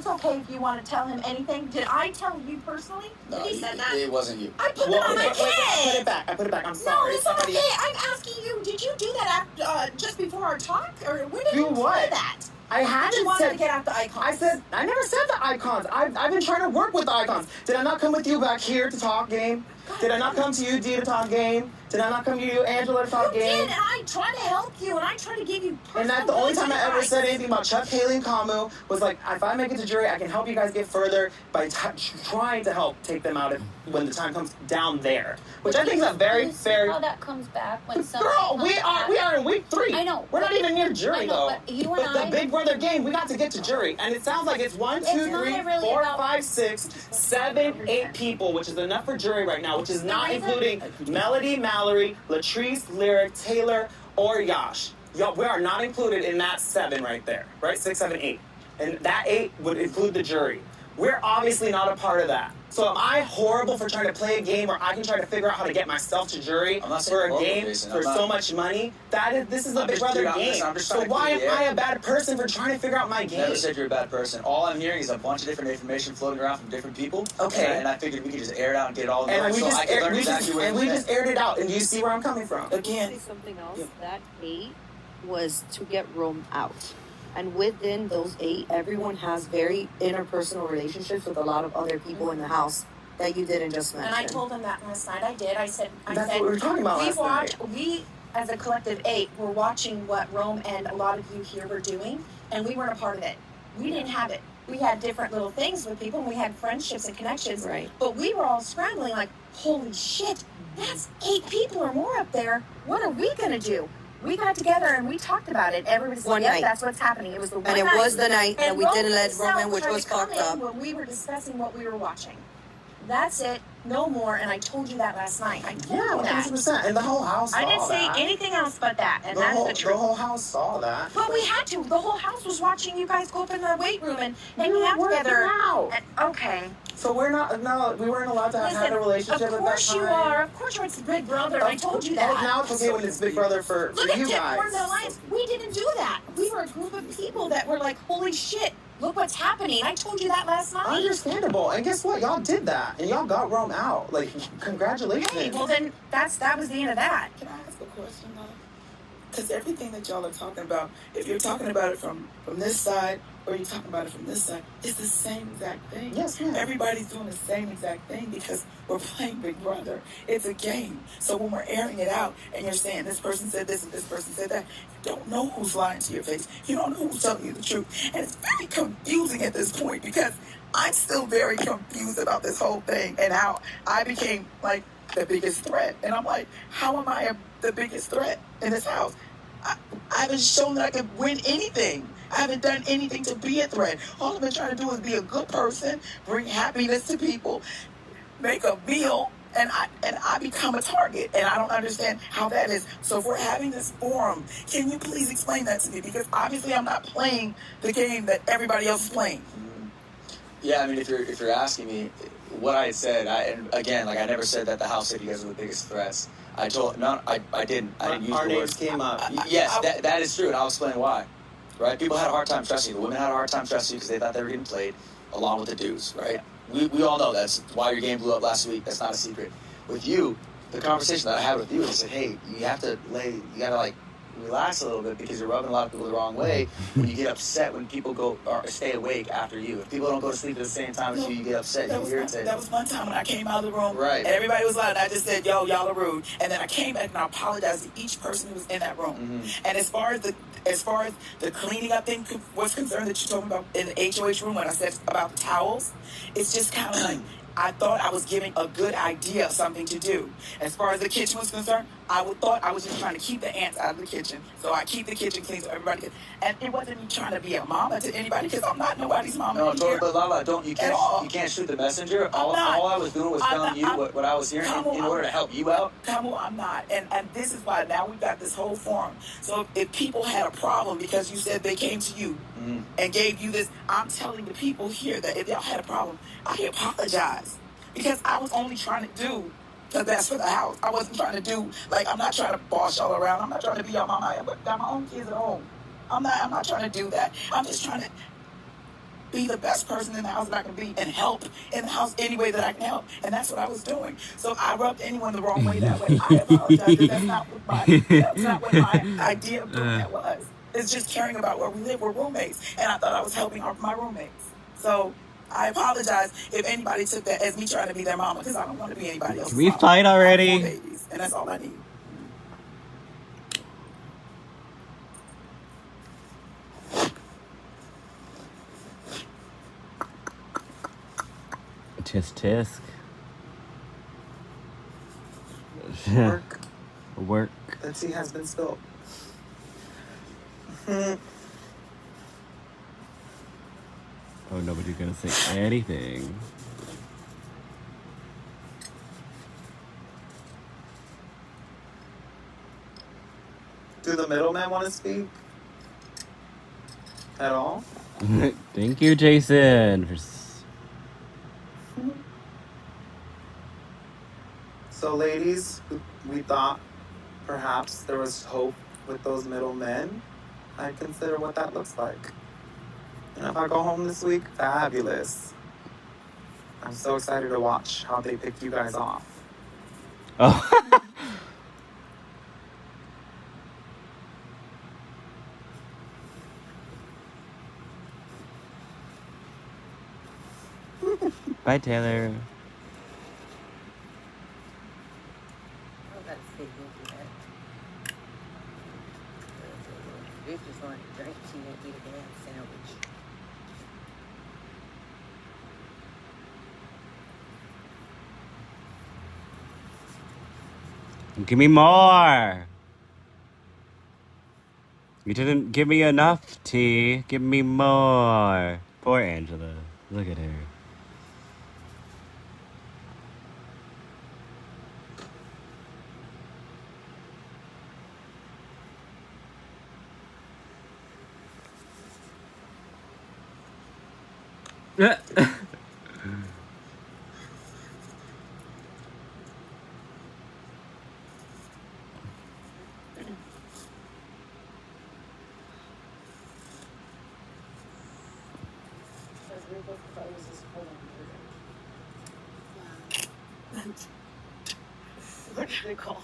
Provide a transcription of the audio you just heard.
It's okay if you want to tell him anything. Did I tell you personally? No, he said that? It wasn't you. I put it on my Wait, kid. put it back. I put it back. I'm sorry. No, it's not okay. I'm asking you, did you do that after, just before our talk? Or when did Do you what? do that? I haven't wanted to get out the icons. I never said the icons. I've been trying to work with the icons. Did I not come with you back here to talk game? Did I not come to you, Dee, to talk game? Did I not come to you, Angela, to talk game? You did, and I tried to help you, and I tried to give you personal. And that's the only time I ever said anything about Chuck, Haley, and Kamu was like, if I make it to jury, I can help you guys get further by trying to help take them out when the time comes down there. Which I think is a very fair. How that comes back when Girl, we are in week 3. I know. We're not even near jury though. But you and the Big Brother game, we got to get to jury, and it sounds like it's 1, 2, 3, 4, 5, 6, 7, 8 people, which is enough for jury right now, which is not including Melody, Mallory, Latrice, Lyric, Taylor, or Yash. Y'all, we are not included in that 7 right there, right? 6, 7, 8, and that 8 would include the jury. We're obviously not a part of that. So am I horrible for trying to play a game where I can try to figure out how to get myself to jury for a game for so much money? This is a Big Brother game. So why am I a bad person for trying to figure out my game? I never said you're a bad person. All I'm hearing is a bunch of different information floating around from different people. Okay. And I figured we could just air it out and get it all in and so I can learn exactly what we just aired it out. And do you see where I'm coming from? Again. Something else. That 8 was to get Rome out. And within those 8, everyone has very interpersonal relationships with a lot of other people in the house that you didn't just mention. And I told him that last night. I did. I said, that's what we were talking about last night. We, as a collective 8, were watching what Rome and a lot of you here were doing, and we weren't a part of it. We didn't have it. We had different little things with people, and we had friendships and connections. Right. But we were all scrambling like, holy shit, that's 8 people or more up there. What are we going to do? We got together and we talked about it. Everybody said, yes, that's what's happening. It was the one night. And it was the night that we didn't let Roman, which was fucked up. When we were discussing what we were watching. That's it. No more. And I told you that last night. I told you that. 100%. And the whole house saw that. I didn't say anything else but that. And that's the truth. The whole house saw that. But we had to. The whole house was watching you guys go up in the weight room and hanging out together. Okay. So we weren't allowed to have a relationship at that time? Of course you are. Of course it's Big Brother. I told you that. Oh, now it's okay when it's Big Brother for you guys. Look at Alliance. We didn't do that. We were a group of people that were like, holy shit, look what's happening. I told you that last night. Understandable. And guess what? Y'all did that. And y'all got Rome out. Like, congratulations. Hey, well then, that was the end of that. Can I ask a question, though? Because everything that y'all are talking about, if you're talking about it from this side or you're talking about it from this side, it's the same exact thing. Yes, ma'am. Everybody's doing the same exact thing because we're playing Big Brother. It's a game. So when we're airing it out and you're saying this person said this and this person said that, you don't know who's lying to your face. You don't know who's telling you the truth. And it's very confusing at this point because I'm still very confused about this whole thing and how I became like the biggest threat. And I'm like, how am I the biggest threat in this house? I haven't shown that I could win anything. I haven't done anything to be a threat. All I've been trying to do is be a good person, bring happiness to people, make a meal, and I become a target. And I don't understand how that is. So if we're having this forum, can you please explain that to me? Because obviously I'm not playing the game that everybody else is playing. Yeah, I mean, if you're asking me what I had said, and again, like I never said that the house said you guys were the biggest threats. I didn't use our the names words. came up. Yes, that is true, and I'll explain why. Right? People had a hard time trusting you. The women had a hard time trusting you because they thought they were getting played, along with the dudes. Right? We all know that's why your game blew up last week. That's not a secret. With you, the conversation that I had with you, I said, hey, you gotta relax a little bit because you're rubbing a lot of people the wrong way when you get upset when people go or stay awake after you. If people don't go to sleep at the same time as you get upset, you irritate. That was one time when I came out of the room, right? And everybody was loud, and I just said, yo, y'all are rude. And then I came back and I apologized to each person who was in that room. Mm-hmm. And as far as the cleaning up thing was concerned that you told me about in the HOH room when I said about the towels, it's just kind of like, I thought I was giving a good idea of something to do. As far as the kitchen was concerned, I thought I was just trying to keep the ants out of the kitchen. So I keep the kitchen clean so everybody can. And it wasn't me trying to be a mama to anybody because I'm not nobody's mama. No, totally. But Lala, you can't shoot the messenger. All I was doing was telling you what I was hearing in order to help you out. Kamu, I'm not. And this is why now we've got this whole forum. So if people had a problem because you said they came to you and gave you this, I'm telling the people here that if y'all had a problem, I apologize. Because I was only trying to do the best for the house. I wasn't trying to do, I'm not trying to boss y'all around. I'm not trying to be your mama. I got my own kids at home. I'm not trying to do that. I'm just trying to, be the best person in the house that I can be and help in the house any way that I can help. And that's what I was doing. So if I rubbed anyone the wrong way that way, I apologize. That's not what my idea of doing that was. It's just caring about where we live. We're roommates. And I thought I was helping my roommates. So I apologize if anybody took that as me trying to be their mama, because I don't want to be anybody else's Can we mama. fight already? I have 4 babies, and that's all I need. Tisk tisk. Work. Work. The tea has been spilled. Oh, nobody's gonna say anything. Do the middlemen want to speak? At all? Thank you, Jason. So, ladies, we thought perhaps there was hope with those middlemen. I'd consider what that looks like. And if I go home this week, fabulous. I'm so excited to watch how they pick you guys off. Oh. Bye, Taylor. Just wanted to drink. She didn't eat a damn sandwich. Give me more. You didn't give me enough, T. Give me more. Poor Angela. Look at her. What are they called?